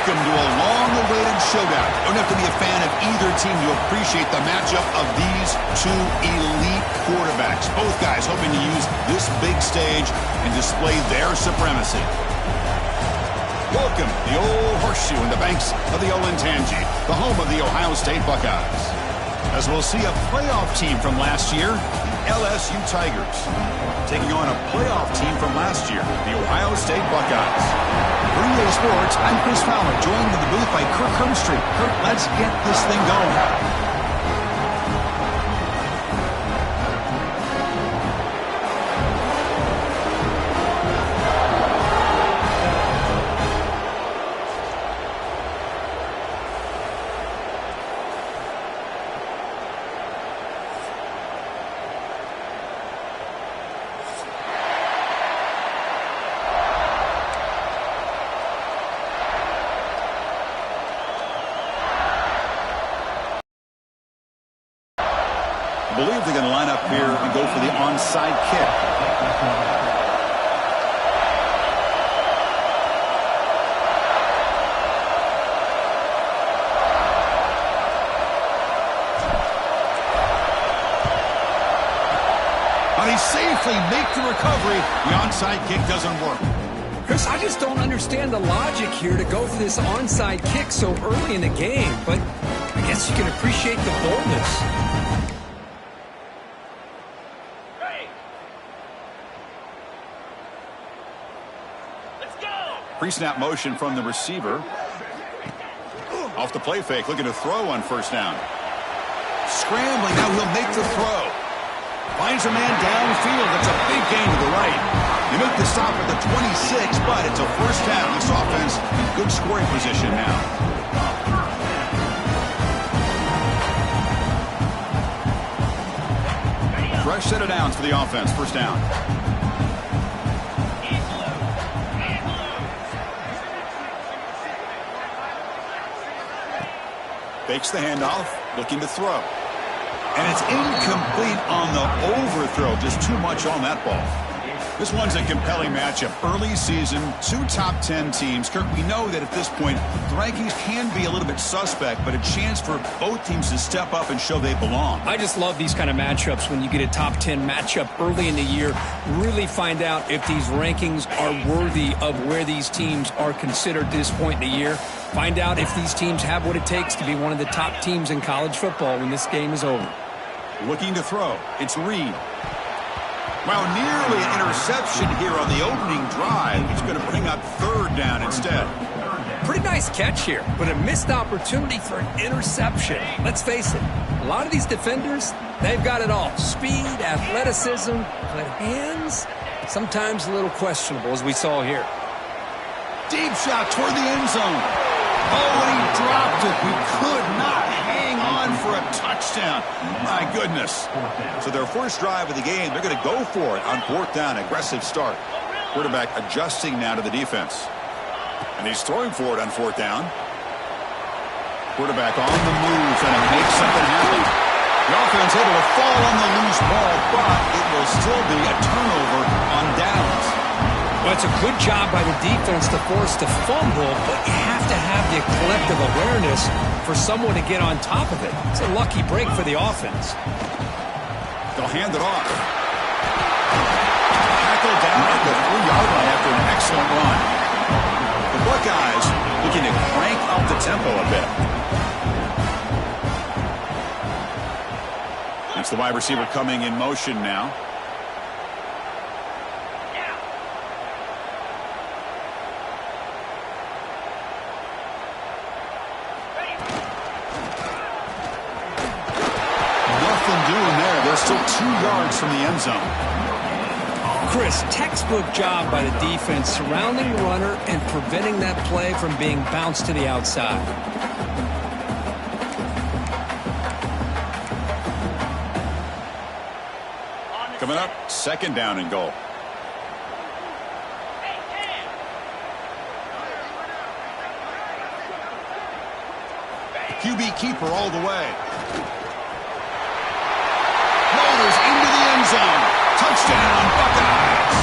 Welcome to a long-awaited showdown. You don't have to be a fan of either team to appreciate the matchup of these two elite quarterbacks. Both guys hoping to use this big stage and display their supremacy. Welcome to the old horseshoe in the banks of the Olentangy, the home of the Ohio State Buckeyes. As we'll see a playoff team from last year, the LSU Tigers, taking on a playoff team from last year, the Ohio State Buckeyes. For EA Sports, I'm Chris Fowler, joined in the booth by Kirk Herbstreit. Kirk, let's get this thing going. I believe they're going to line up here and go for the onside kick. But he safely makes the recovery. The onside kick doesn't work. Chris, I just don't understand the logic here to go for this onside kick so early in the game, but I guess you can appreciate the boldness. Pre-snap motion from the receiver. Off the play fake, looking to throw on first down. Scrambling, now he'll make the throw. Finds a man downfield. That's a big gain to the right. You make the stop at the 26, but it's a first down. This offense in good scoring position now. Fresh set of downs for the offense. First down. Fakes the handoff, looking to throw. And it's incomplete on the overthrow. Just too much on that ball. This one's a compelling matchup. Early season, two top 10 teams. Kirk, we know that at this point, the rankings can be a little bit suspect, but a chance for both teams to step up and show they belong. I just love these kind of matchups when you get a top 10 matchup early in the year. Really find out if these rankings are worthy of where these teams are considered at this point in the year. Find out if these teams have what it takes to be one of the top teams in college football when this game is over. Looking to throw. It's Reed. Well, nearly an interception here on the opening drive. He's going to bring up third down instead. Pretty nice catch here, but a missed opportunity for an interception. Let's face it, a lot of these defenders, they've got it all. Speed, athleticism, but hands, sometimes a little questionable, as we saw here. Deep shot toward the end zone. Oh, and he dropped it. He could not hang on for a touchdown. My goodness. So their first drive of the game, they're going to go for it on fourth down. Aggressive start. Quarterback adjusting now to the defense. And he's throwing for it on fourth down. Quarterback on the move, trying to make something happen. The offense able to fall on the loose ball, but it will still be a turnover on downs. Well, it's a good job by the defense to force the fumble, but you have to have the collective awareness for someone to get on top of it. It's a lucky break for the offense. They'll hand it off. Tackled down at the 3-yard line after an excellent run. The Buckeyes looking to crank up the tempo a bit. That's the wide receiver coming in motion now. Still 2 yards from the end zone. Chris, textbook job by the defense surrounding the runner and preventing that play from being bounced to the outside. Coming up, second down and goal. QB keeper all the way. Into the end zone. Touchdown, Buckeyes.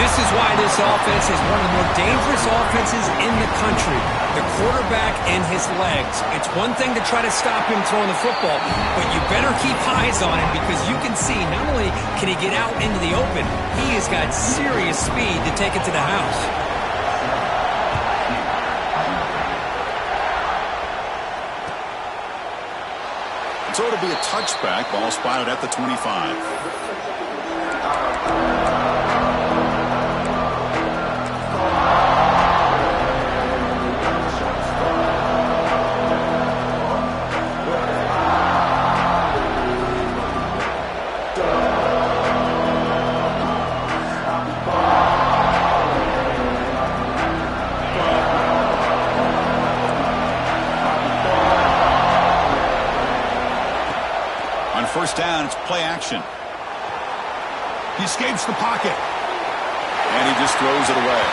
This is why this offense is one of the more dangerous offenses in the country. The quarterback and his legs. It's one thing to try to stop him throwing the football, but you better keep eyes on him because you can see not only can he get out into the open, he has got serious speed to take it to the house. So it'll be a touchback. Ball spotted at the 25. First down, it's play action. He escapes the pocket. And he just throws it away.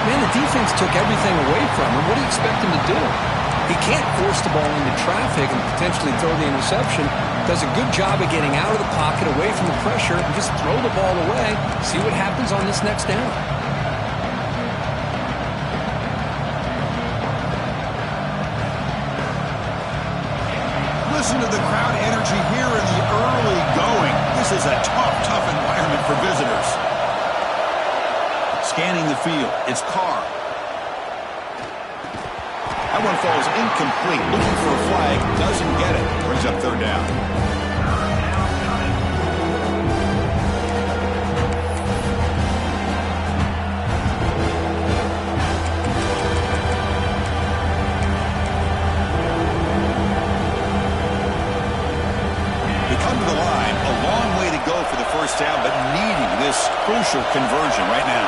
Man, the defense took everything away from him. What do you expect him to do? He can't force the ball into traffic and potentially throw the interception. Does a good job of getting out of the pocket, away from the pressure, and just throw the ball away. See what happens on this next down. Listen to the crowd energy here in the early going. This is a tough environment for visitors. Scanning the field, it's Carr. That one falls incomplete. Looking for a flag, doesn't get it. Brings up third down. Down, but needing this crucial conversion right now.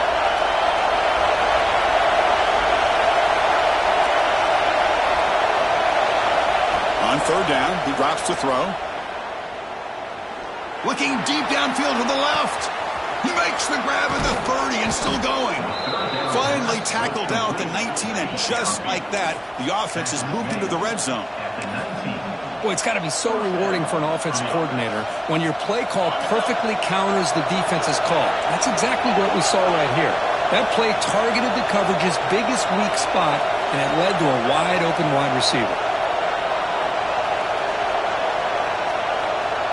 On third down, he drops to throw. Looking deep downfield to the left. He makes the grab at the 30 and still going. Finally tackled down at the 19, and just like that, the offense has moved into the red zone. Boy, it's got to be so rewarding for an offensive coordinator when your play call perfectly counters the defense's call. That's exactly what we saw right here. That play targeted the coverage's biggest weak spot, and it led to a wide-open wide receiver.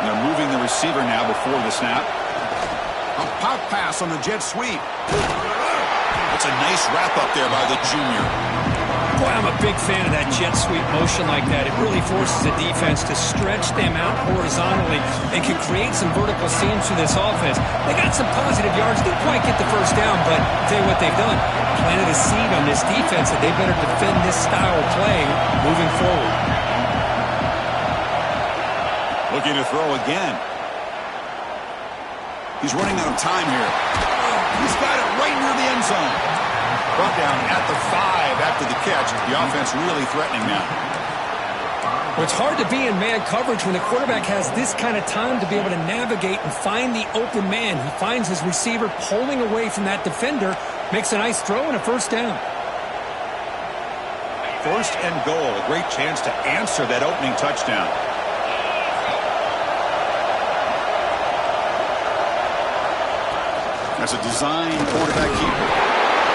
They're moving the receiver now before the snap. A pop pass on the jet sweep. That's a nice wrap-up there by the junior. Boy, I'm a big fan of that jet sweep motion like that. It really forces the defense to stretch them out horizontally and can create some vertical seams through this offense. They got some positive yards. Didn't quite get the first down, but I'll tell you what they've done. Planted a seed on this defense that they better defend this style of play moving forward. Looking to throw again. He's running out of time here. He's got it right near the end zone. Brought down at the 5 after the catch. The offense really threatening now. Well, it's hard to be in man coverage when the quarterback has this kind of time to be able to navigate and find the open man. He finds his receiver pulling away from that defender, makes a nice throw and a first down. First and goal. A great chance to answer that opening touchdown. That's a design quarterback keeper.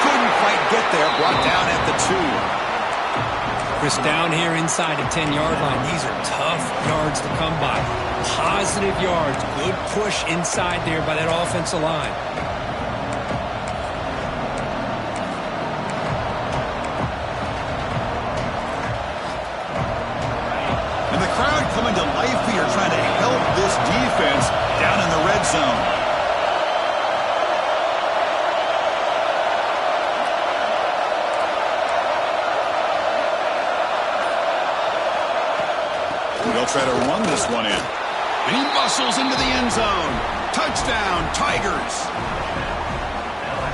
Couldn't quite get there. Brought down at the 2. Chris, down here inside the 10-yard line. These are tough yards to come by. Positive yards. Good push inside there by that offensive line. And the crowd coming to life here, trying to help this defense down in the red zone. They'll try to run this one in. And he muscles into the end zone. Touchdown, Tigers.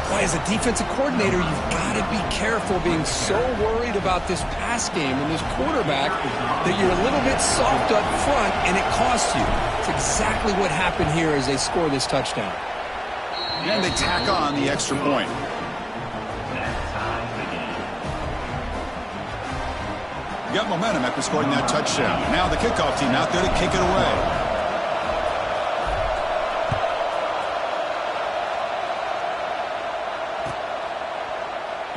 Boy, as a defensive coordinator, you've got to be careful being so worried about this pass game and this quarterback that you're a little bit soft up front and it costs you. It's exactly what happened here as they score this touchdown. And they tack on the extra point. Got momentum after scoring that touchdown. Now the kickoff team out there to kick it away.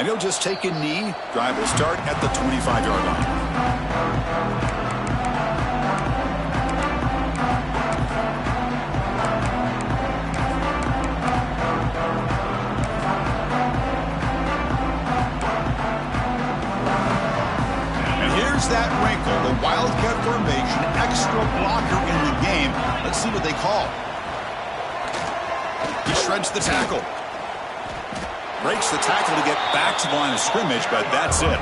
And he'll just take a knee. Drive will start at the 25-yard line. That wrinkle, the Wildcat formation, extra blocker in the game. Let's see what they call. He shreds the tackle. Breaks the tackle to get back to the line of scrimmage, but that's it.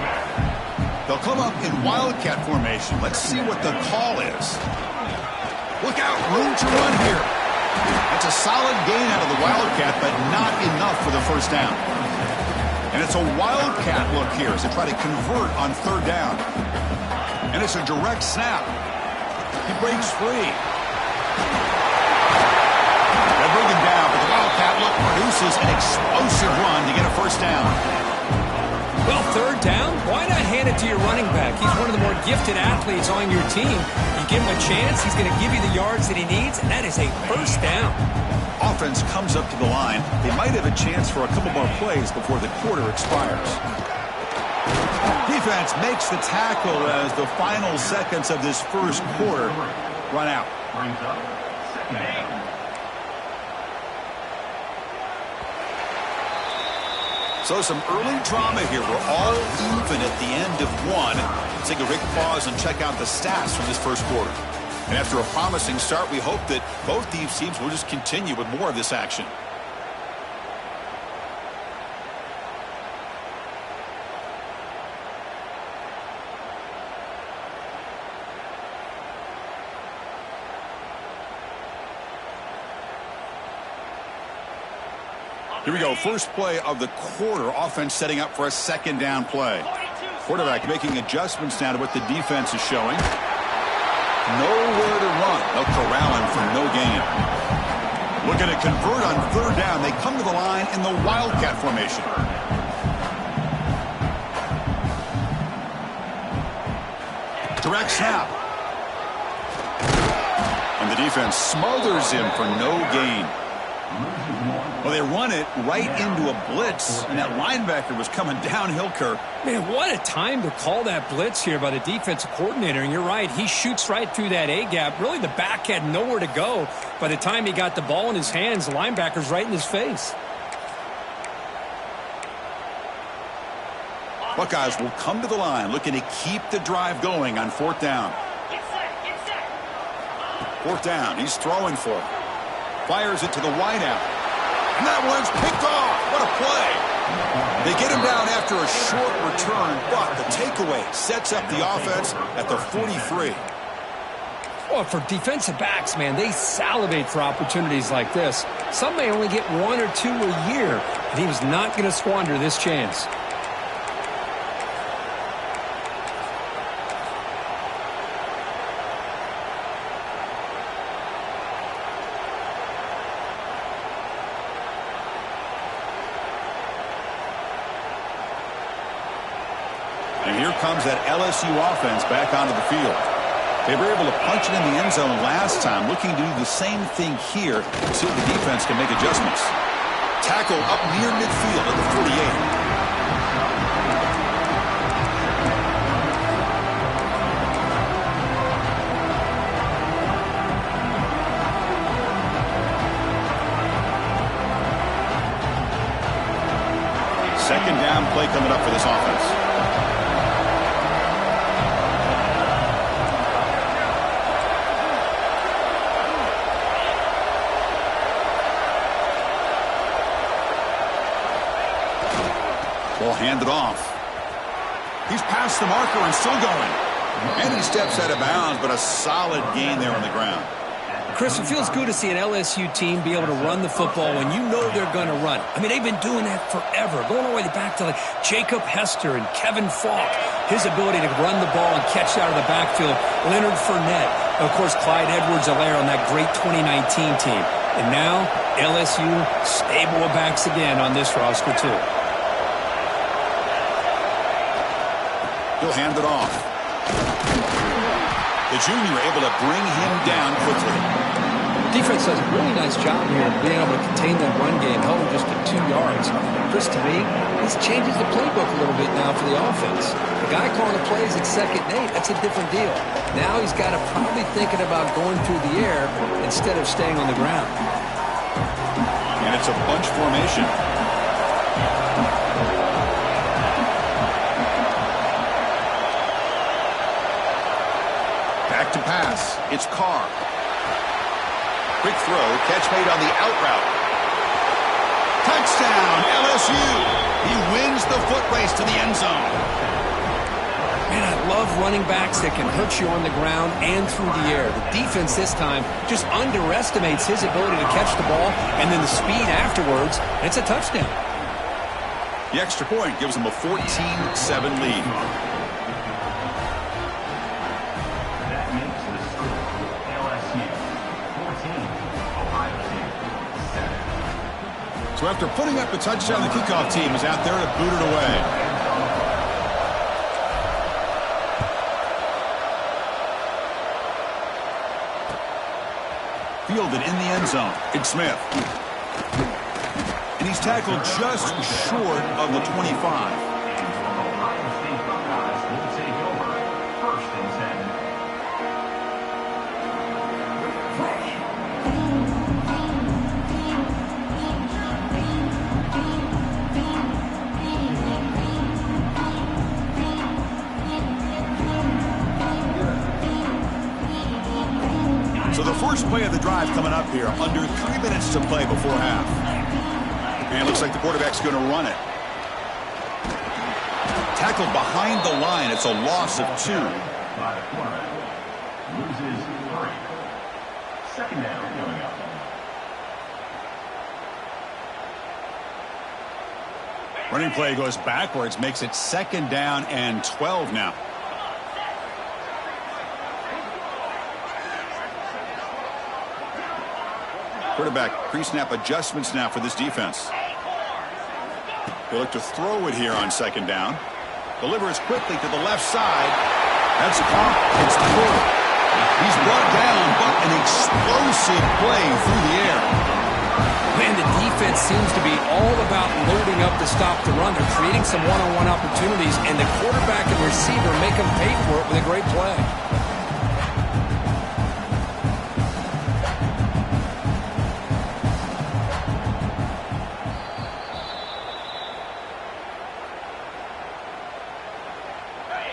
They'll come up in Wildcat formation. Let's see what the call is. Look out, room to run here. It's a solid gain out of the Wildcat, but not enough for the first down. And it's a Wildcat look here as they try to convert on third down. And it's a direct snap. He breaks free. They bring him down, but the Wildcat look produces an explosive run to get a first down. Well, third down, why not hand it to your running back? He's one of the more gifted athletes on your team. You give him a chance, he's going to give you the yards that he needs, and that is a first down. Offense comes up to the line. They might have a chance for a couple more plays before the quarter expires. Defense makes the tackle as the final seconds of this first quarter run out. So some early drama here. We're all even at the end of one. Let's take a quick pause and check out the stats from this first quarter. And after a promising start, we hope that both these teams will just continue with more of this action. Here we go. First play of the quarter. Offense setting up for a second down play. Quarterback making adjustments now to what the defense is showing. Nowhere to run. They'll corral him for no gain. Looking to convert on third down. They come to the line in the Wildcat formation. Direct snap. And the defense smothers him for no gain. Well, they run it right into a blitz, and that linebacker was coming downhill, Kirk. Man, what a time to call that blitz here by the defensive coordinator. And you're right, he shoots right through that A-gap. Really, the back had nowhere to go. By the time he got the ball in his hands, the linebacker's right in his face. Buckeyes will come to the line, looking to keep the drive going on fourth down. Fourth down, he's throwing for it. Fires it to the wideout. And that one's picked off. What a play. They get him down after a short return, but the takeaway sets up the offense at the 43. Well, for defensive backs, man, they salivate for opportunities like this. Some may only get one or two a year, and he was not going to squander this chance. And here comes that LSU offense back onto the field. They were able to punch it in the end zone last time, looking to do the same thing here. See if the defense can make adjustments. Tackle up near midfield at the 48. Second down play coming up for this offense. Ball handed off. He's past the marker and still going. And he steps out of bounds, but a solid gain there on the ground. Chris, it feels good to see an LSU team be able to run the football when you know they're going to run. I mean, they've been doing that forever, going all the way back to like Jacob Hester and Kevin Falk. His ability to run the ball and catch out of the backfield. Leonard Fournette. Of course, Clyde Edwards-Helaire on that great 2019 team. And now, LSU stable of backs again on this roster, too. He'll hand it off. The junior able to bring him down quickly. Defense does a really nice job here of being able to contain that run game, held him just to 2 yards. yards. Chris, to me, this changes the playbook a little bit now for the offense. The guy calling the plays at 2nd and 8, that's a different deal. Now he's got to probably thinking about going through the air instead of staying on the ground. And it's a bunch formation. Back to pass. It's Carr. Quick throw. Catch made on the out route. Touchdown, LSU. He wins the foot race to the end zone. Man, I love running backs that can hurt you on the ground and through the air. The defense this time just underestimates his ability to catch the ball, and then the speed afterwards, and it's a touchdown. The extra point gives them a 14-7 lead. So after putting up a touchdown, the kickoff team is out there to boot it away. Fielded in the end zone. It's Smith. And he's tackled just short of the 25. So the first play of the drive coming up here, under 3 minutes to play before half. And it looks like the quarterback's going to run it. Tackled behind the line. It's a loss of 2. Loses 3. Second down coming up. Running play goes backwards, makes it 2nd down and 12 now. Quarterback pre-snap adjustments now for this defense. He'll look to throw it here on 2nd down. Delivers quickly to the left side. That's a caught. It's Porter. He's brought down, but an explosive play through the air. Man, the defense seems to be all about loading up to stop the run. They're creating some one-on-one opportunities, and the quarterback and receiver make them pay for it with a great play.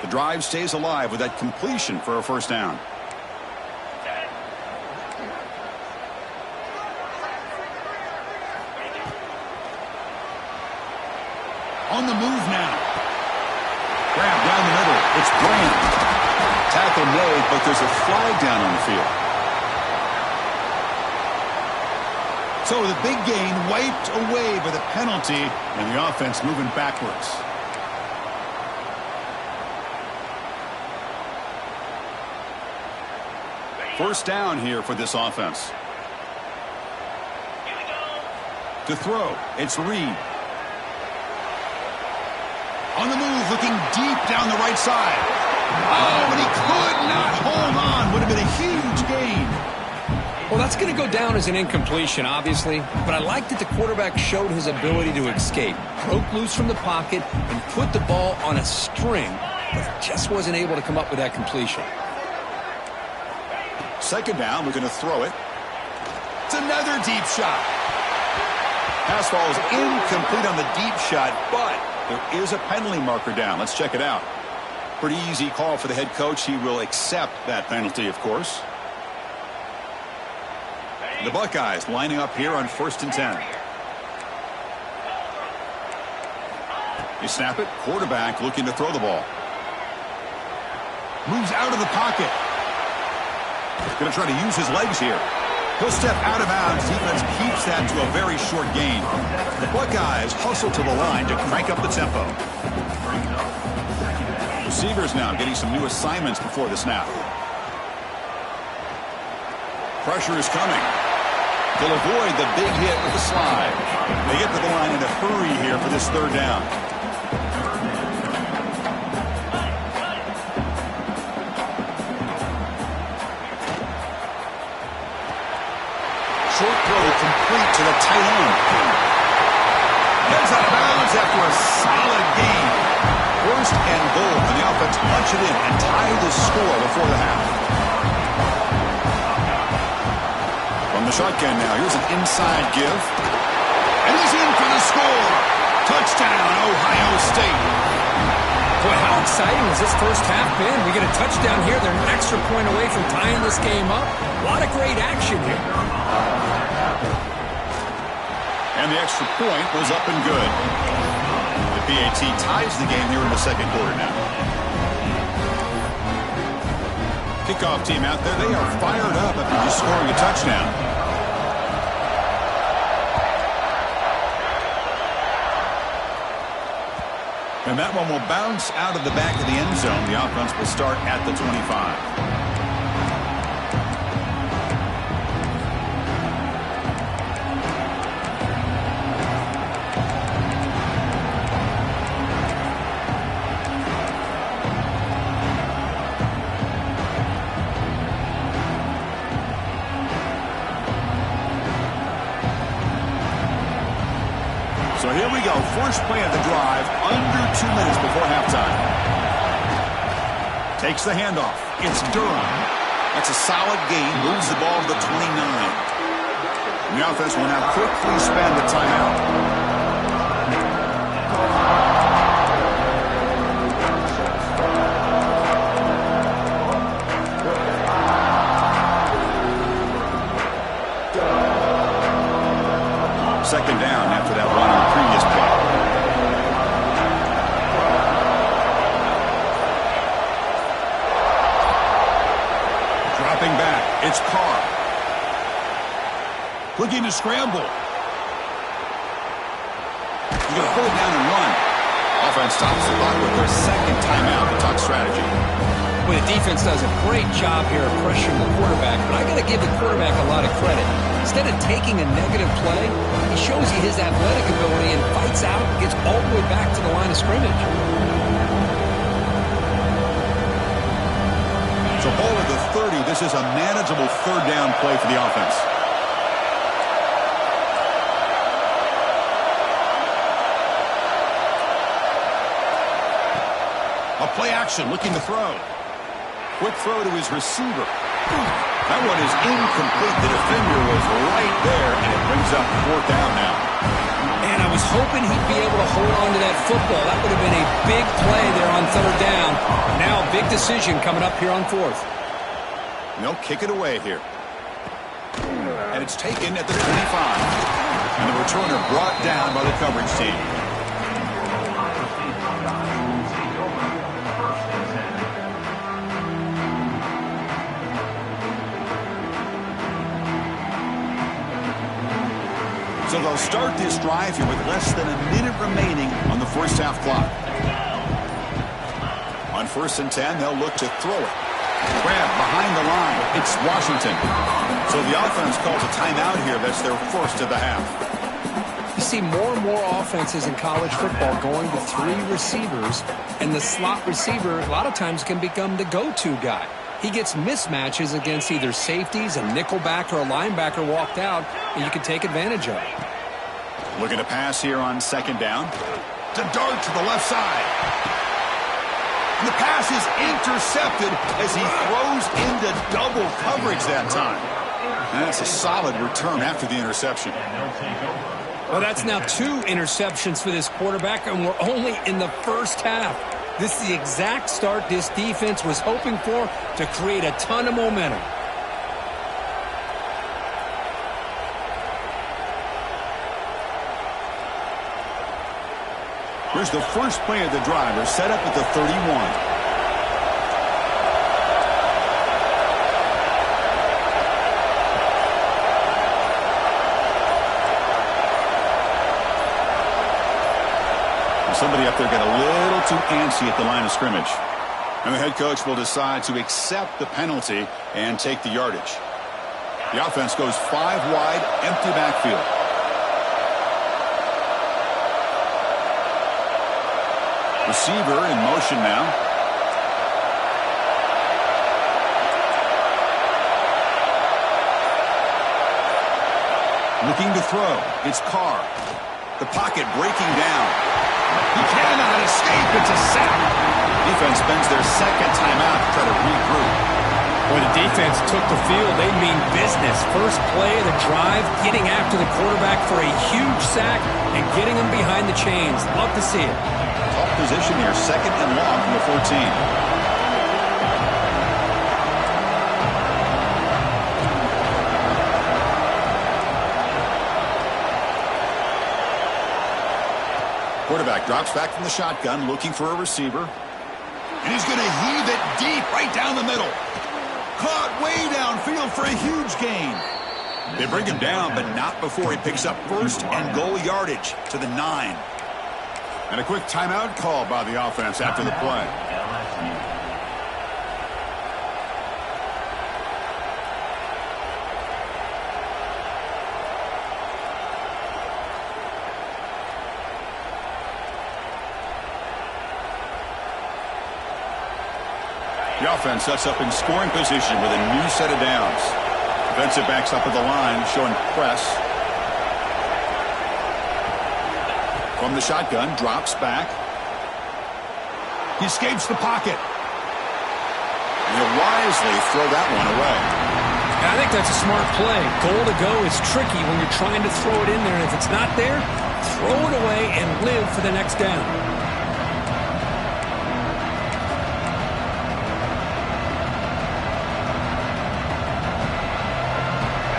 The drive stays alive with that completion for a first down. On the move now. Grab down the middle. It's Brand. Tackle made, but there's a flag down on the field. So the big gain wiped away by the penalty, and the offense moving backwards. First down here for this offense. To throw, it's Reed. On the move, looking deep down the right side. Oh, and he could not hold on. Would have been a huge gain. Well, that's going to go down as an incompletion, obviously, but I like that the quarterback showed his ability to escape, broke loose from the pocket, and put the ball on a string, but just wasn't able to come up with that completion. 2nd down, we're going to throw it. It's another deep shot. Pass falls incomplete on the deep shot, but there is a penalty marker down. Let's check it out. Pretty easy call for the head coach. He will accept that penalty, of course. The Buckeyes lining up here on 1st and 10. You snap it. Quarterback looking to throw the ball. Moves out of the pocket. Going to try to use his legs here. He'll step out of bounds. Defense keeps that to a very short gain. The Buckeyes hustle to the line to crank up the tempo. Receivers now getting some new assignments before the snap. Pressure is coming. They'll avoid the big hit with the slide. They get to the line in a hurry here for this 3rd down. Short throw complete to the tight end. Heads out of bounds after a solid gain. First and goal, and the offense punch it in and tie the score before the half. From the shotgun now, here's an inside give. And he's in for the score. Touchdown, Ohio State. Boy, how exciting has this first half been? We get a touchdown here. They're an extra point away from tying this game up. A lot of great action here. And the extra point was up and good. The PAT ties the game here in the second quarter now. Kickoff team out there, they are fired up after just scoring a touchdown. And that one will bounce out of the back of the end zone. The offense will start at the 25. So here we go. First play of the drive, under 2 minutes before halftime. Takes the handoff. It's Durham. That's a solid gain. Moves the ball to the 29. And the offense will now quickly spend the timeout. Second down after that run on the previous play. Dropping back. It's Carr. Looking to scramble. He's going to pull it down and run. Offense stops the clock with their second timeout to talk strategy. Well, the defense does a great job here of pressuring the quarterback, but I got to give the quarterback a lot of credit. Instead of taking a negative play, he shows you his athletic ability and fights out and gets all the way back to the line of scrimmage. So ball at the 30. This is a manageable third down play for the offense. A play action, looking to throw. Quick throw to his receiver. That one is incomplete. The defender was right there, and it brings up fourth down now. Man, I was hoping he'd be able to hold on to that football. That would have been a big play there on third down. Now a big decision coming up here on fourth. They'll kick it away here. And it's taken at the 25. And the returner brought down by the coverage team. So they'll start this drive here with less than a minute remaining on the first half clock. On 1st and 10, they'll look to throw it. Grab behind the line. It's Washington. So the offense calls a timeout here. That's their first of the half. You see more and more offenses in college football going to 3 receivers, and the slot receiver a lot of times can become the go-to guy. He gets mismatches against either safeties, a nickelback, or a linebacker walked out, and you can take advantage of it. Looking to pass here on second down. To dart to the left side. And the pass is intercepted as he throws into double coverage that time. And that's a solid return after the interception. Well, that's now 2 interceptions for this quarterback, and we're only in the first half. This is the exact start this defense was hoping for to create a ton of momentum. Here's the first play of the drive. They're set up at the 31. Somebody up there got a little too antsy at the line of scrimmage. And the head coach will decide to accept the penalty and take the yardage. The offense goes 5 wide, empty backfield. Receiver in motion now. Looking to throw. It's Carr. The pocket breaking down. He cannot escape. It's a sack. Defense spends their second timeout to try to regroup. When the defense took the field, they mean business. First play of the drive, getting after the quarterback for a huge sack and getting him behind the chains. Love to see it. Tough position here, second and long from the 14. Quarterback drops back from the shotgun, looking for a receiver. And he's going to heave it deep right down the middle. Caught way downfield for a huge gain. They bring him down, but not before he picks up first and goal yardage to the 9. And a quick timeout call by the offense after the play. The offense sets up in scoring position with a new set of downs. Defensive backs up at the line, showing press. From the shotgun, drops back. He escapes the pocket. And he'll wisely throw that one away. I think that's a smart play. Goal to go is tricky when you're trying to throw it in there. If it's not there, throw it away and live for the next down.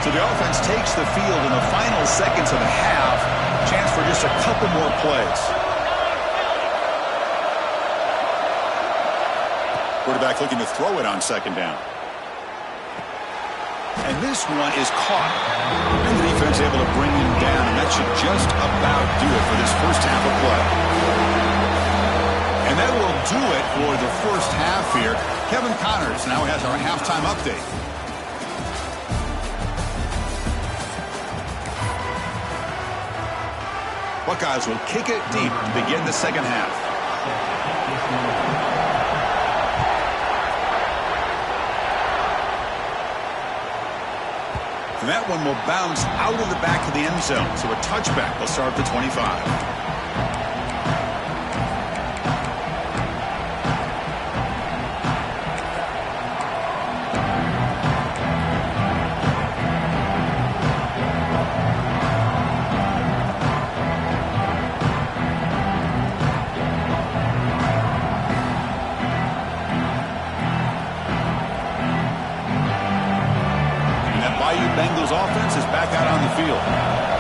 So the offense takes the field in the final seconds of the half. Chance for just a couple more plays. Quarterback looking to throw it on second down. And this one is caught. And the defense able to bring him down. And that should just about do it for this first half of play. And that will do it for the first half here. Kevin Connors now has our halftime update. Buckeyes will kick it deep to begin the second half. And that one will bounce out of the back of the end zone. So a touchback will start at the 25. Bengals offense is back out on the field.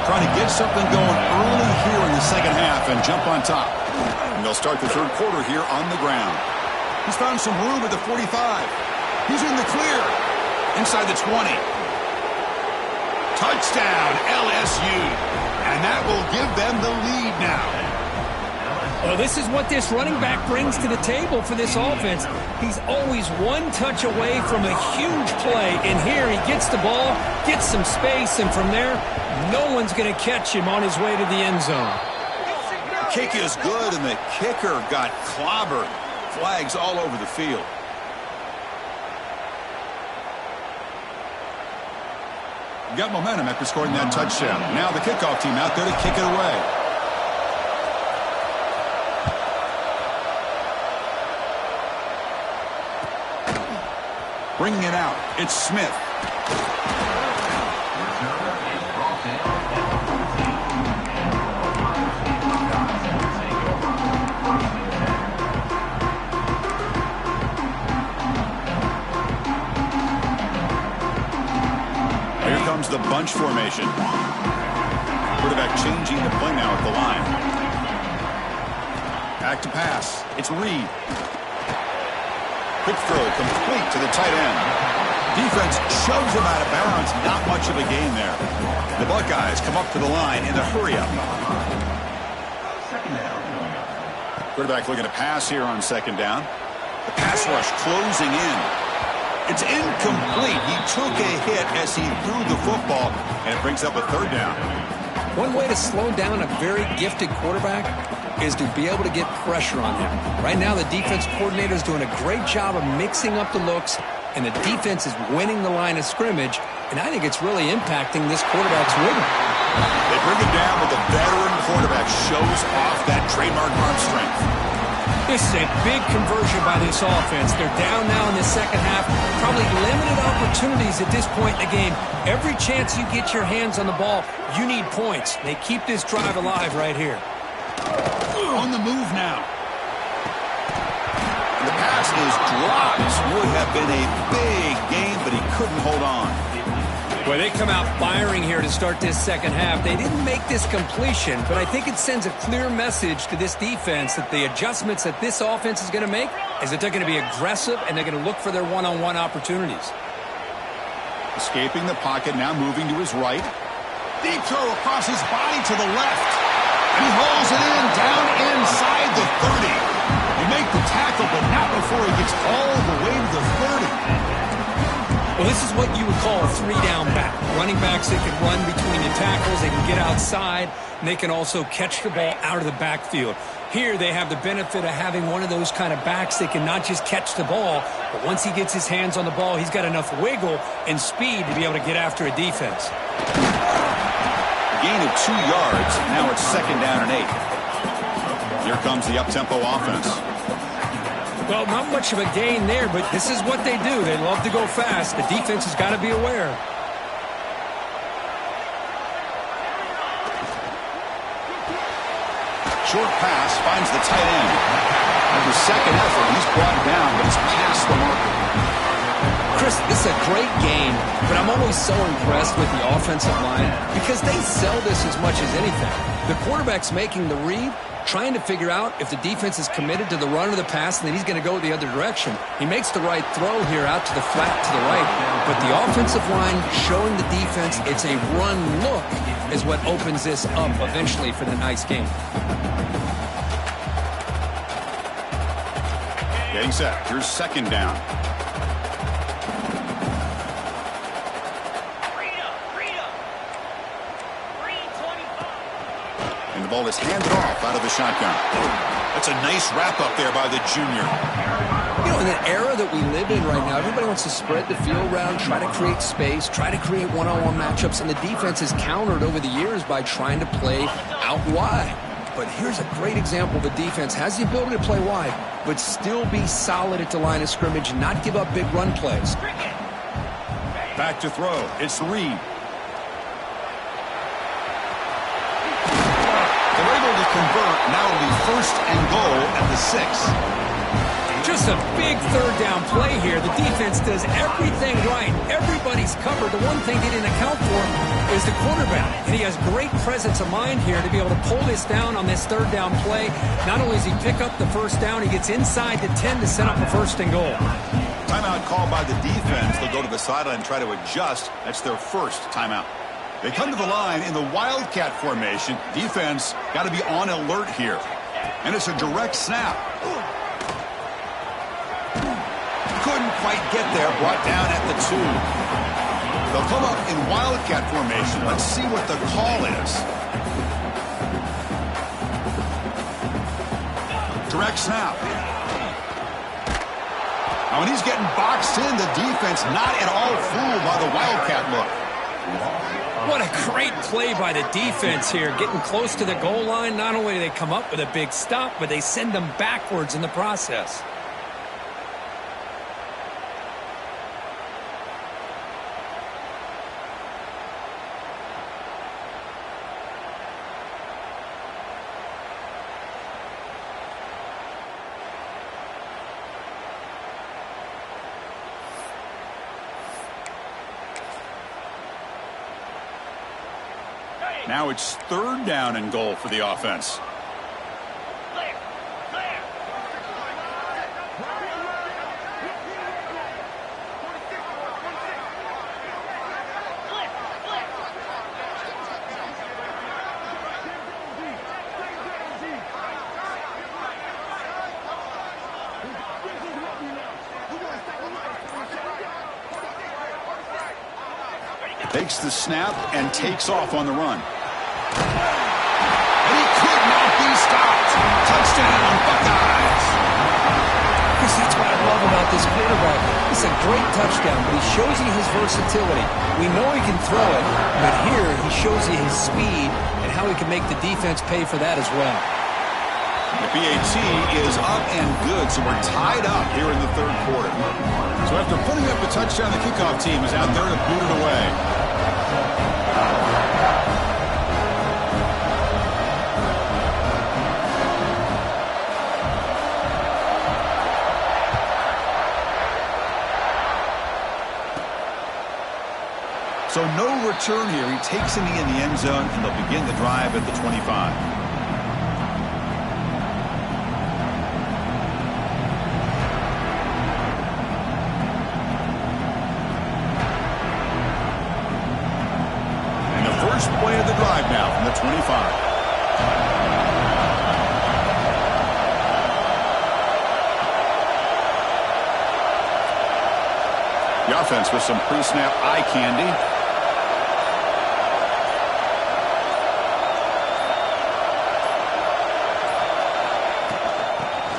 Trying to get something going early here in the second half and jump on top. And they'll start the third quarter here on the ground. He's found some room at the 45. He's in the clear. Inside the 20. Touchdown, LSU. And that will give them the lead now. Well, this is what this running back brings to the table for this offense. He's always one touch away from a huge play. And here he gets the ball, gets some space, and from there, no one's going to catch him on his way to the end zone. The kick is good, and the kicker got clobbered. Flags all over the field. Got momentum after scoring that touchdown. Now the kickoff team out there to kick it away. Bringing it out, it's Smith. Here comes the bunch formation. Quarterback changing the play now at the line. Back to pass. It's Reed. Quick throw complete to the tight end. Defense shoves him out of bounds. Not much of a gain there. The Buckeyes come up to the line in the hurry-up. Quarterback looking to pass here on second down. The pass rush closing in. It's incomplete. He took a hit as he threw the football, and it brings up a third down. One way to slow down a very gifted quarterback is to be able to get pressure on him. Right now, the defense coordinator is doing a great job of mixing up the looks, and the defense is winning the line of scrimmage, and I think it's really impacting this quarterback's rhythm. They bring him down with a veteran quarterback This is a big conversion by this offense. They're down now in the second half. Probably limited opportunities at this point in the game. Every chance you get your hands on the ball, you need points. They keep this drive alive right here. On the move now. The pass is dropped. This would have been a big game, but he couldn't hold on. Well, they come out firing here to start this second half. They didn't make this completion, but I think it sends a clear message to this defense that the adjustments that this offense is going to make is that they're going to be aggressive and they're going to look for their one-on-one opportunities. Escaping the pocket, now moving to his right. Deep throw across his body to the left. And he hauls it in down inside the 30. He make the tackle, but not before he gets all the way to the 30. Well, this is what you would call a three-down back. Running backs that can run between the tackles, they can get outside, and they can also catch the ball out of the backfield. Here they have the benefit of having one of those kind of backs that can not just catch the ball, but once he gets his hands on the ball, he's got enough wiggle and speed to be able to get after a defense. A gain of 2 yards. Now it's 2nd down and 8. Here comes the up-tempo offense. Well, not much of a gain there, but this is what they do. They love to go fast. The defense has got to be aware. Short pass finds the tight end. At the second effort, he's brought down, but it's past the marker. Chris, this is a great game, but I'm always so impressed with the offensive line because they sell this as much as anything. The quarterback's making the read, trying to figure out if the defense is committed to the run or the pass, and then he's going to go the other direction. He makes the right throw here out to the flat to the right, but the offensive line showing the defense it's a run look is what opens this up eventually for the nice game. Getting set. Here's 2nd down. And the ball is handed off out of the shotgun. That's a nice wrap up there by the junior. You know, in the era that we live in right now, everybody wants to spread the field around, try to create space, try to create one-on-one matchups, and the defense has countered over the years by trying to play out wide. But here's a great example. The defense has the ability to play wide, but still be solid at the line of scrimmage and not give up big run plays. Back to throw. It's Reed. They're able to convert. Now it'll be 1st and goal at the 6. Just a big 3rd down play here. The defense does everything right. Everybody's covered. The one thing they didn't account for is the quarterback. And he has great presence of mind here to be able to pull this down on this 3rd down play. Not only does he pick up the 1st down, he gets inside the 10 to set up a 1st and goal. Timeout called by the defense. They'll go to the sideline and try to adjust. That's their 1st timeout. They come to the line in the Wildcat formation. Defense got to be on alert here. And it's a direct snap. Couldn't quite get there. Brought down at the 2. They'll come up in Wildcat formation. Let's see what the call is. Direct snap. Now when he's getting boxed in, the defense not at all fooled by the Wildcat look. What a great play by the defense here. Getting close to the goal line, not only do they come up with a big stop, but they send them backwards in the process. Now it's 3rd down and goal for the offense. Takes the snap and takes off on the run. And he could not be stopped. Touchdown, Buckeyes. Because that's what I love about this quarterback. It's a great touchdown, but he shows you his versatility. We know he can throw it, but here he shows you his speed and how he can make the defense pay for that as well. The PAT is up and good, so we're tied up here in the third quarter. So after putting up a touchdown, the kickoff team is out there to boot it away. So no return here. He takes a knee in the end zone, and they'll begin the drive at the 25. And the first play of the drive now from the 25. The offense with some pre-snap eye candy.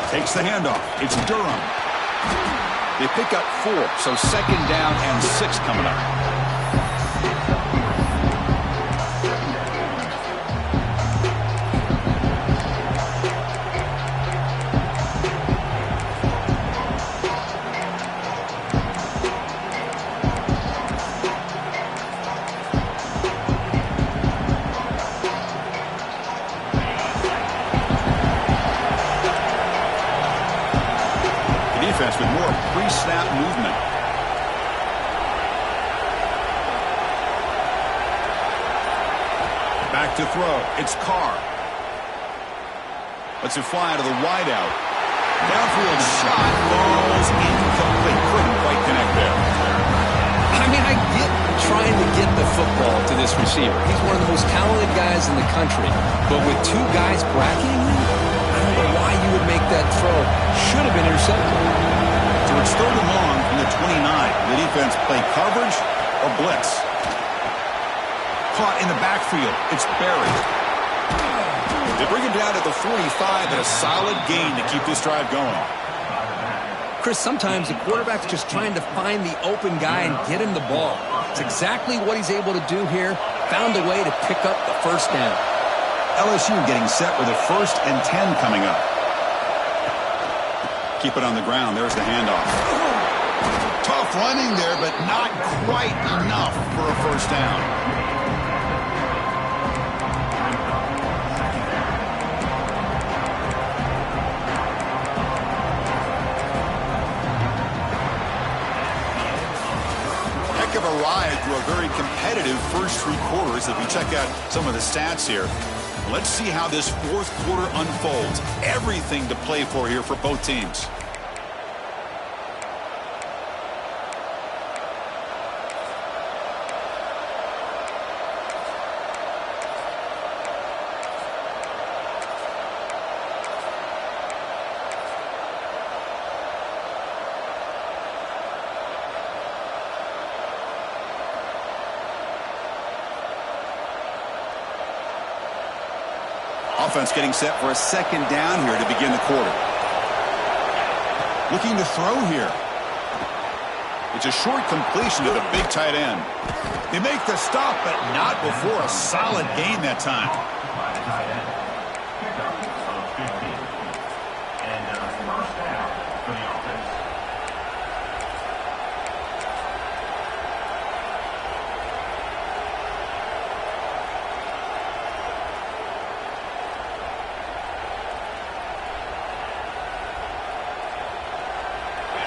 Takes the handoff. It's Durham. They pick up 4, so second down and 6 coming up. With more pre-snap movement. Back to throw. It's Carr. Lets it fly to the wideout. Downfield shot falls incomplete. Couldn't quite connect there. I mean, I get trying to get the football to this receiver. He's one of the most talented guys in the country. But with 2 guys bracketing him, I don't know why you would make that throw. Should have been intercepted. So it's third and long from the 29. The defense play coverage or blitz. Caught in the backfield. It's buried. They bring it down to the 45 and a solid gain to keep this drive going. Chris, sometimes the quarterback's just trying to find the open guy and get him the ball. It's exactly what he's able to do here. Found a way to pick up the first down. LSU getting set with a 1st and 10 coming up. Keep it on the ground. There's the handoff. Tough running there, but not quite enough for a first down. Heck of a ride through a very competitive first 3 quarters. If we check out some of the stats here, let's see how this fourth quarter unfolds. Everything to play for here for both teams. Offense getting set for a second down here to begin the quarter. Looking to throw here. It's a short completion to the big tight end. They make the stop, but not before a solid gain that time.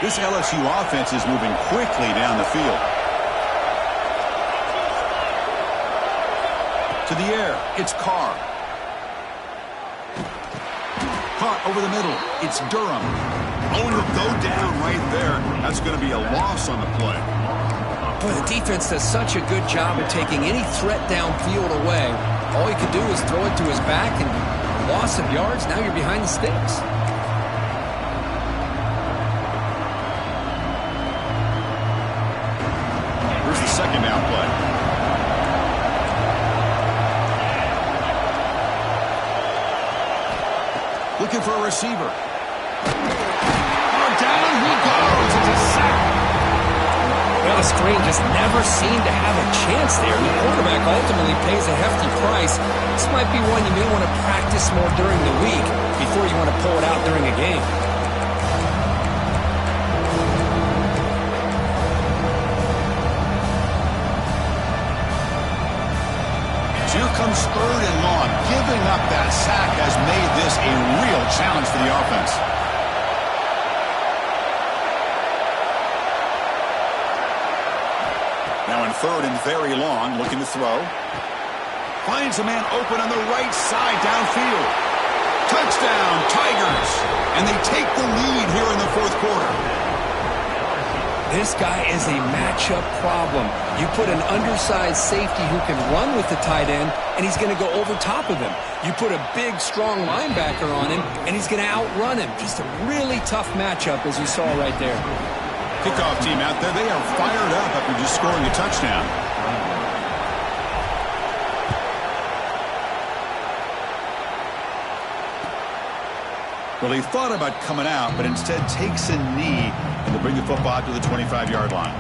This LSU offense is moving quickly down the field. To the air, it's Carr. Caught over the middle, it's Durham. Oh, and he'll go down right there. That's going to be a loss on the play. Boy, the defense does such a good job of taking any threat downfield away. All you can do is throw it to his back, and loss of yards, now you're behind the sticks. Second down play. Looking for a receiver. Oh, down he goes. It's a sack. Well, a screen just never seemed to have a chance there. The quarterback ultimately pays a hefty price. This might be one you may want to practice more during the week before you want to pull it out during a game. Here comes 3rd and long. Giving up that sack has made this a real challenge for the offense. Now in 3rd and very long, looking to throw. Finds a man open on the right side downfield. Touchdown, Tigers! And they take the lead here in the 4th quarter. This guy is a matchup problem. You put an undersized safety who can run with the tight end, and he's going to go over top of him. You put a big, strong linebacker on him, and he's going to outrun him. Just a really tough matchup, as you saw right there. Kickoff team out there. They are fired up after just scoring a touchdown. Well, he thought about coming out, but instead takes a knee, and they bring the football out to the 25-yard line.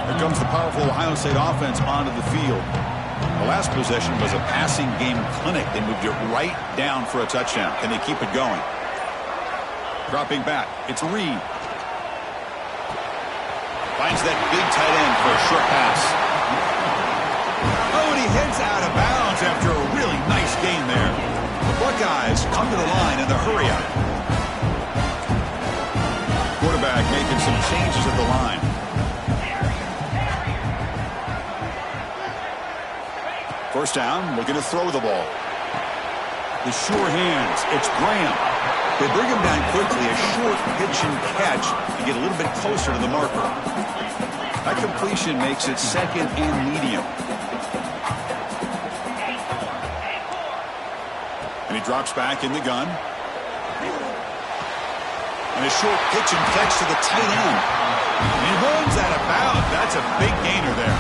Here comes the powerful Ohio State offense onto the field. The last possession was a passing game clinic. They moved it right down for a touchdown. Can they keep it going? Dropping back, it's Reed. Finds that big tight end for a short pass. Oh, and he heads out of bounds after a really nice gain there. The Buckeyes come to the line in the hurry-up. Quarterback making some changes at the line. First down, looking to throw the ball. The sure hands, it's Graham. They bring him down quickly, a short pitch and catch to get a little bit closer to the marker. That completion makes it 2nd and medium. And he drops back in the gun. And a short pitch and catch to the tight end. And he runs out of bounds. That's a big gainer there.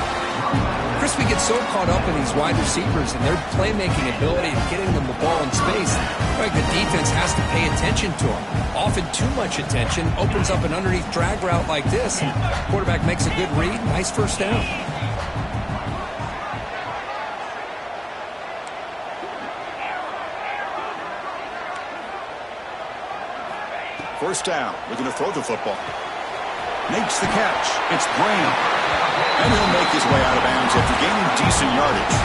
Chris, we get so caught up in these wide receivers and their playmaking ability and getting them the ball in space. Like the defense has to pay attention to them. Often too much attention opens up an underneath drag route like this, and quarterback makes a good read. Nice first down. First down. Looking to throw the football. Makes the catch. It's Graham. And he'll make his way out of bounds after gaining decent yardage.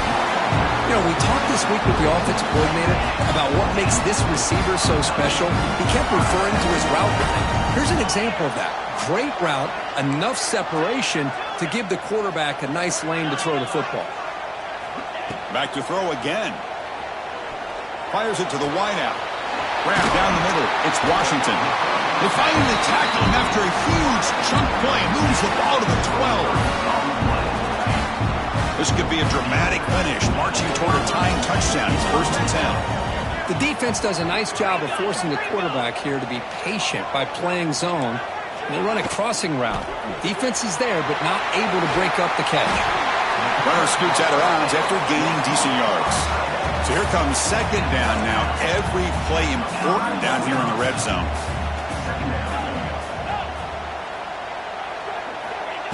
You know, we talked this week with the offensive coordinator about what makes this receiver so special. He kept referring to his route running. Here's an example of that. Great route, enough separation to give the quarterback a nice lane to throw the football. Back to throw again. Fires it to the wideout. Grab down the middle. It's Washington. They finally tackle him after a huge chunk play. Moves the ball to the 12. This could be a dramatic finish, marching toward a tying touchdown. It's 1st and 10. The defense does a nice job of forcing the quarterback here to be patient by playing zone. They run a crossing route. Defense is there, but not able to break up the catch. Runner scoots out of bounds after gaining decent yards. So here comes 2nd down now. Every play important down here in the red zone.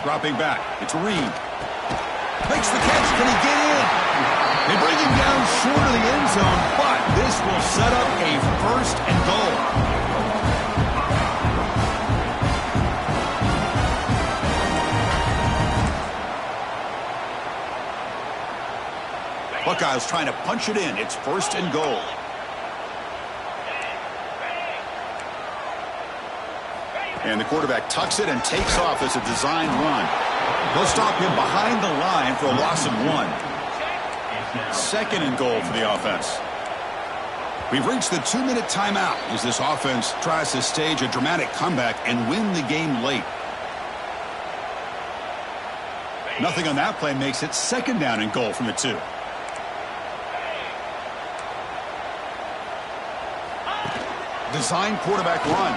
Dropping back, it's Reed. Makes the catch, can he get in? They bring him down short of the end zone, but this will set up a 1st and goal. Buckeyes trying to punch it in. It's 1st and goal. And the quarterback tucks it and takes off as a designed run. They'll stop him behind the line for a loss of 1. 2nd and goal for the offense. We've reached the 2-minute timeout as this offense tries to stage a dramatic comeback and win the game late. Nothing on that play makes it 2nd down and goal from the 2. Design quarterback run.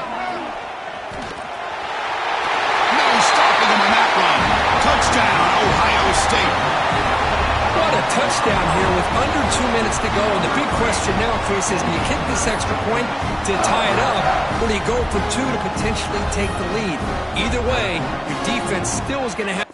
No stopping him on that run. Touchdown, Ohio State. What a touchdown here with under 2 minutes to go. And the big question now, Chris, is do you kick this extra point to tie it up, or do you go for 2 to potentially take the lead? Either way, your defense still is going to have...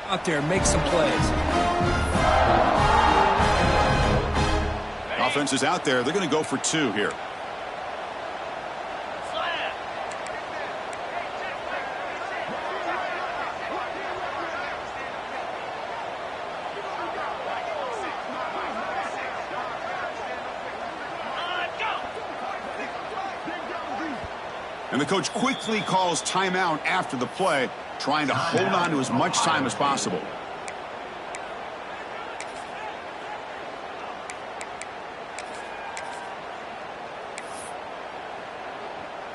out there, make some plays. Offense is out there. They're going to go for 2 here. And the coach quickly calls timeout after the play, trying to hold on to as much time as possible.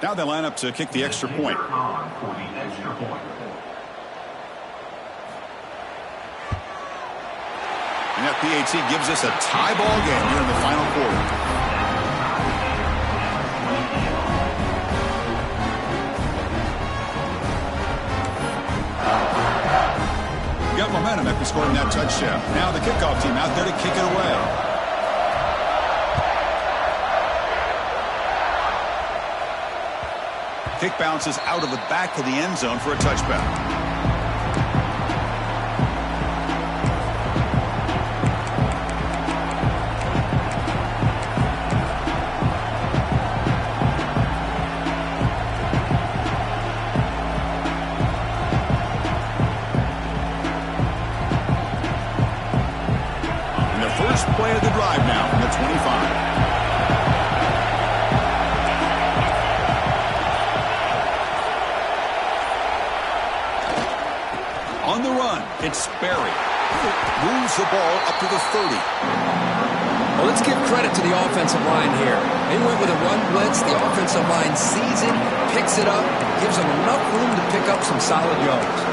Now they line up to kick the extra point. And that PAT gives us a tie ball game here in the final quarter. Got momentum after scoring that touchdown. Now the kickoff team out there to kick it away. Kick bounces out of the back of the end zone for a touchback. Play of the drive now from the 25. On the run, it's Sperry. Moves the ball up to the 30. Well, let's give credit to the offensive line here. They went with a run blitz. The offensive line sees it, picks it up, gives them enough room to pick up some solid yards.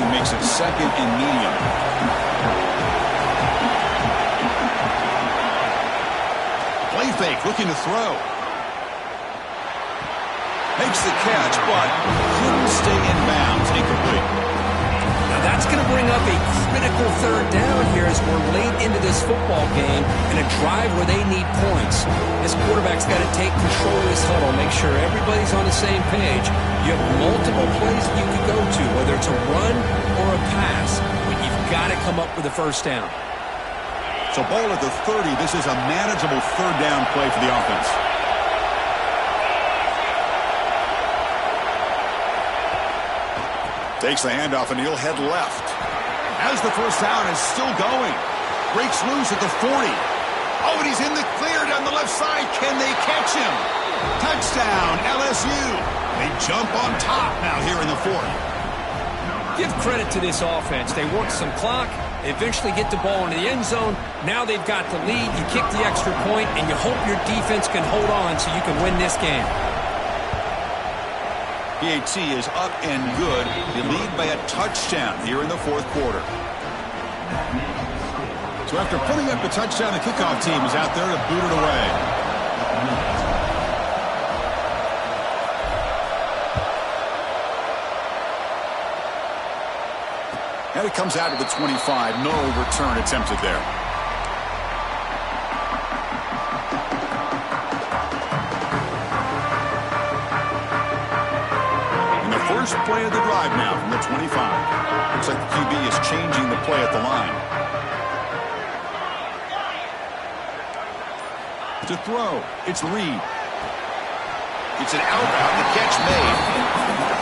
Makes it 2nd and medium. Play fake, looking to throw. Makes the catch, but couldn't stay in bounds. Incomplete. Now that's going to bring up a critical 3rd down here as we're late into this football game in a drive where they need points. This quarterback's got to take control of this huddle, make sure everybody's on the same page. You have multiple plays you can go to, whether it's a run or a pass, but you've got to come up with a 1st down. So ball at the 30. This is a manageable 3rd down play for the offense. Takes the handoff and he'll head left. As the 1st down is still going. Breaks loose at the 40. Oh, and he's in the clear down the left side. Can they catch him? Touchdown, LSU. They jump on top now here in the 4th. Give credit to this offense. They work some clock. They eventually get the ball into the end zone. Now they've got the lead. You kick the extra point, and you hope your defense can hold on so you can win this game. PAT is up and good. They lead by a touchdown here in the 4th quarter. So after putting up the touchdown, the kickoff team is out there to boot it away. And it comes out to the 25. No return attempted there. And the first play of the drive now from the 25. Looks like the QB is changing the play at the line. To throw, it's Reed. It's an out-route, the catch made.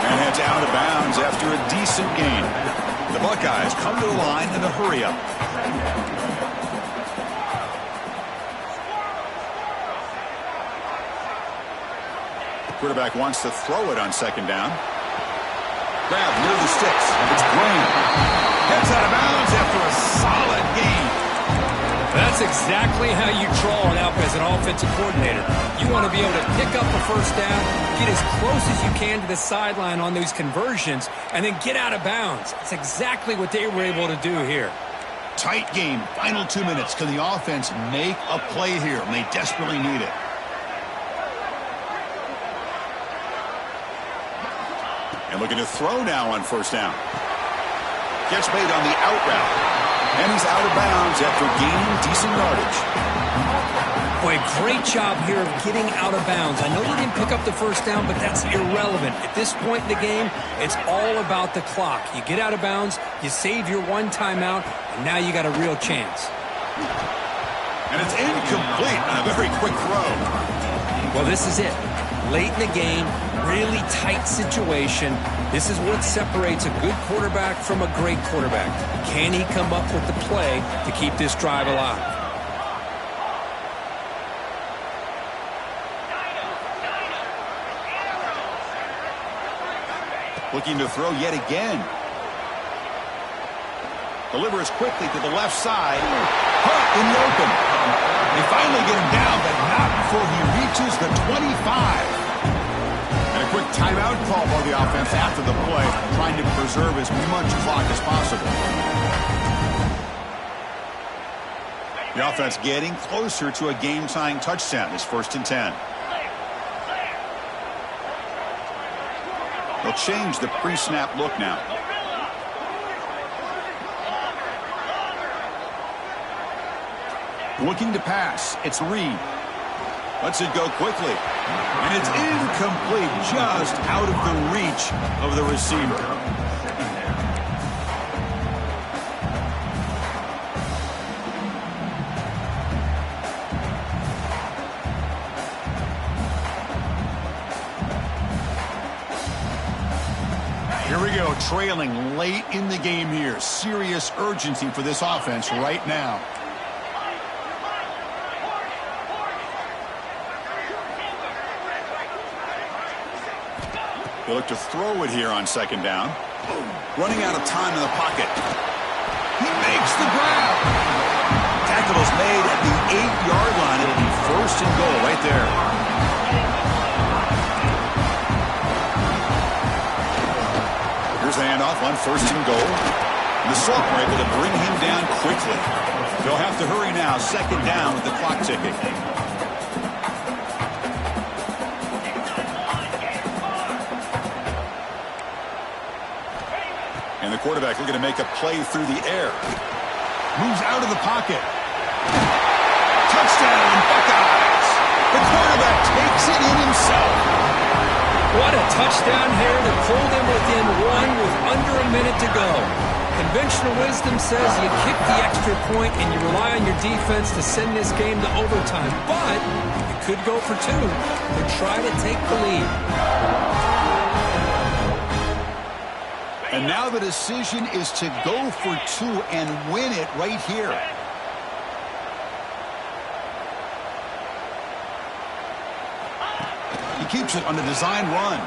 And it's out of bounds after a decent gain. The Buckeyes come to the line in a hurry-up. Quarterback wants to throw it on 2nd down. Grab near the sticks. It's Graham. Gets out of bounds after a solid gain. That's exactly how you draw it up as an offensive coordinator. You want to be able to pick up a first down, get as close as you can to the sideline on those conversions, and then get out of bounds. That's exactly what they were able to do here. Tight game. Final 2 minutes. Can the offense make a play here? And they desperately need it. And looking to throw now on first down. Gets made on the out route. And he's out of bounds after gaining decent yardage. Boy, great job here of getting out of bounds. I know they didn't pick up the first down, but that's irrelevant. At this point in the game, it's all about the clock. You get out of bounds, you save your one timeout, and now you got a real chance. And it's incomplete on a very quick throw. Well, this is it. Late in the game, really tight situation. This is what separates a good quarterback from a great quarterback. Can he come up with the play to keep this drive alive? Looking to throw yet again. Delivers quickly to the left side. Hurt in the open. They finally get him down, but not before he reaches the 25. And a quick timeout call by the offense after the play, trying to preserve as much clock as possible. The offense getting closer to a game-tying touchdown. It's 1st and 10. They'll change the pre-snap look now. Looking to pass. It's Reed. Lets it go quickly. And it's incomplete, just out of the reach of the receiver. Here we go, trailing late in the game here. Serious urgency for this offense right now. They look to throw it here on 2nd down. Running out of time in the pocket. He makes the grab. Tackle is made at the 8-yard line. It'll be 1st and goal right there. Here's the handoff on 1st and goal. And the sophomore able to bring him down quickly. They'll have to hurry now. 2nd down with the clock ticking. And the quarterback looking to make a play through the air. Moves out of the pocket. Touchdown, Buckeyes. The quarterback takes it in himself. What a touchdown here to pull them within one with under a minute to go. Conventional wisdom says you kick the extra point and you rely on your defense to send this game to overtime. But you could go for 2 to try to take the lead. And now the decision is to go for 2 and win it right here. He keeps it on the design run.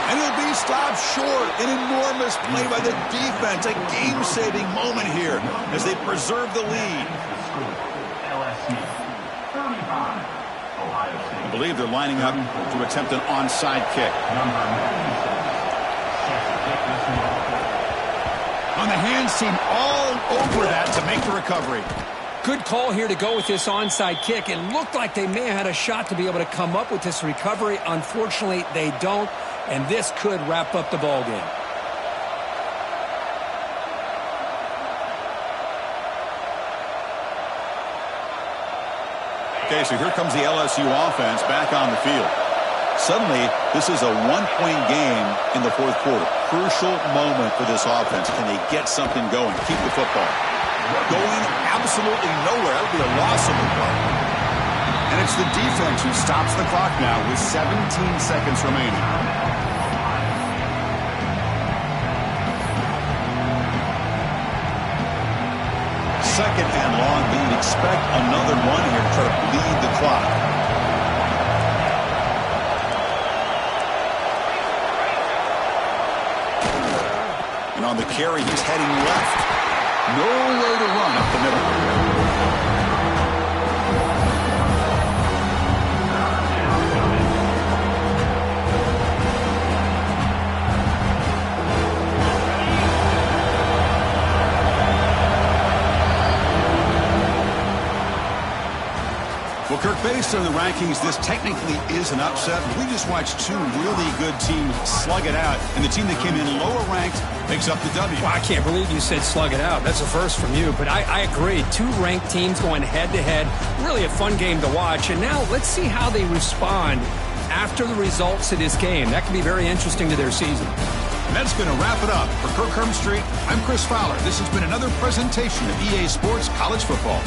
And he'll be stopped short. An enormous play by the defense. A game-saving moment here as they preserve the lead. I believe they're lining up to attempt an onside kick. On the hands team all over that to make the recovery. Good call here to go with this onside kick. It looked like they may have had a shot to be able to come up with this recovery. Unfortunately, they don't, and this could wrap up the ball game. Okay, so here comes the LSU offense back on the field. Suddenly, this is a one-point game in the 4th quarter. Crucial moment for this offense. Can they get something going? Keep the football. Going absolutely nowhere. That would be a loss of the play. And it's the defense who stops the clock now with 17 seconds remaining. Second and long. We'd expect another one here to try to bleed the clock. And on the carry, he's heading left. Nowhere to run up the middle. Well, Kirk, based on the rankings, this technically is an upset. We just watched two really good teams slug it out, and the team that came in lower ranked picks up the W. Well, I can't believe you said slug it out. That's a first from you, but I agree. Two ranked teams going head-to-head. Really a fun game to watch, and now let's see how they respond after the results of this game. That can be very interesting to their season. And that's going to wrap it up. For Kirk Herbstreit, I'm Chris Fowler. This has been another presentation of EA Sports College Football.